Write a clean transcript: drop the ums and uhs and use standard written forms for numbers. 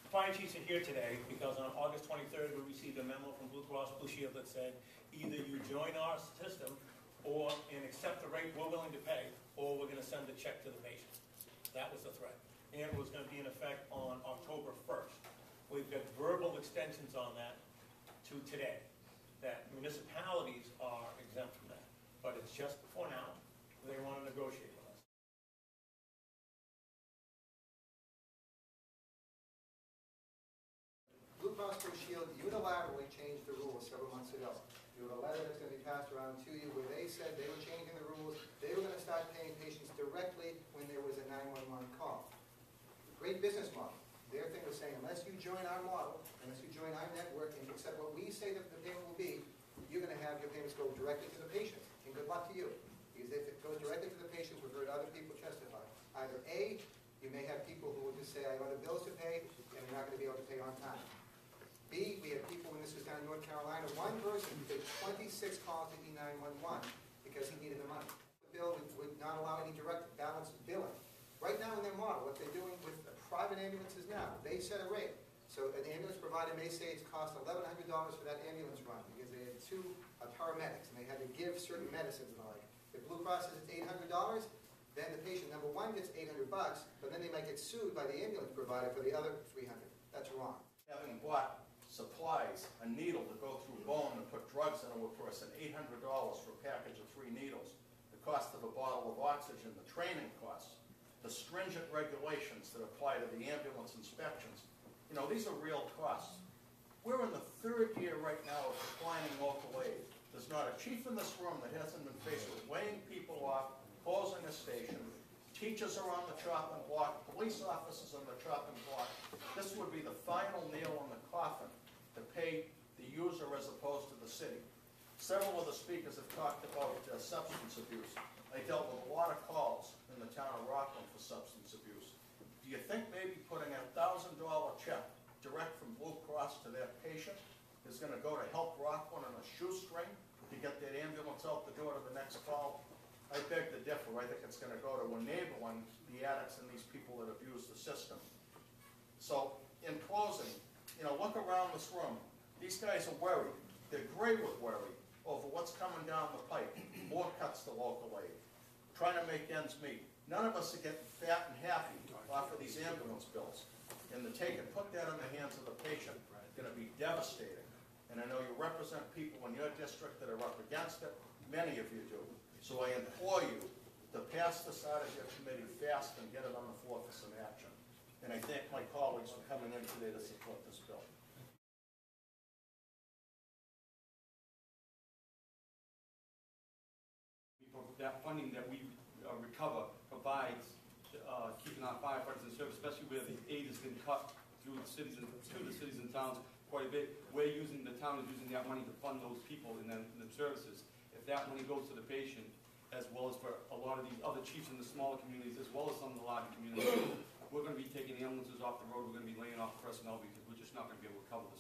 Fire chiefs are here today because on August 23rd we received a memo from Blue Cross Blue Shield that said either you join our system and accept the rate we're willing to pay, or we're going to send a check to the patient. That was the threat. And it was going to be in effect on October 1st. We've got verbal extensions on that to today, that municipalities are exempt from that. But it's just for now. They want to negotiate with us. Blue Cross Blue Shield unilaterally changed the rules several months ago. You have a letter that's going to be passed around to you where they said they were changing the rules. They were going to start paying patients directly when there was a 911 call. Great business model. Their thing was saying, unless you join our model, unless you join our network and accept what we say that the payment will be, you're going to have your payments go directly to the patient. And good luck to you. Because if it goes directly to the patient, we've heard other people testify. Either A, you may have people who will just say, I have other bills to pay, and they're not going to be able to pay on time. B, we have people, when this was down in North Carolina, one person did 26 calls to E911 because he needed the money. The bill would not allow any direct balance billing. Right now in their model, what they're doing with the private ambulances now, they set a rate. So an ambulance provider may say it's cost $1,100 for that ambulance run because they had two paramedics and they had to give certain medicines and the like. If Blue Cross says it's $800, then the patient, number one, gets $800, but then they might get sued by the ambulance provider for the other $300. That's wrong. Having bought supplies, a needle to go through bone to put drugs into a person, $800 for a package of 3 needles, the cost of a bottle of oxygen, the training costs, the stringent regulations that apply to the ambulance inspections. You know, these are real costs. We're in the 3rd year right now of declining local aid. There's not a chief in this room that hasn't been faced with laying people off, closing a station. Teachers are on the chopping block, police officers on the chopping block. This would be the final nail in the coffin to pay the user as opposed to the city. Several of the speakers have talked about substance abuse. I dealt with a lot of calls in the town of Rockland for substance abuse. Do you think maybe putting a $1,000 check direct from Blue Cross to that patient is going to go to help Rockland on a shoestring to get that ambulance out the door to the next call? I beg to differ. I think it's going to go to enabling the addicts and these people that abuse the system. So, in closing, you know, look around this room. These guys are worried. They're gray with worry over what's coming down the pipe. More cuts to local aid. Trying to make ends meet. None of us are getting fat and happy off of these ambulance bills. And to take and put that in the hands of the patient is going to be devastating. And I know you represent people in your district that are up against it. Many of you do. So I implore you to pass this out of your committee fast and get it on the floor for some action. And I thank my colleagues for coming in today to support this bill. That funding that we recover provides keeping our firefighters in service, especially where the aid has been cut through the cities and to the cities and towns quite a bit. The town is using that money to fund those people and then the services. If that money goes to the patient, as well as for a lot of these other chiefs in the smaller communities, as well as some of the larger communities, we're going to be taking ambulances off the road. We're going to be laying off personnel because we're just not going to be able to cover the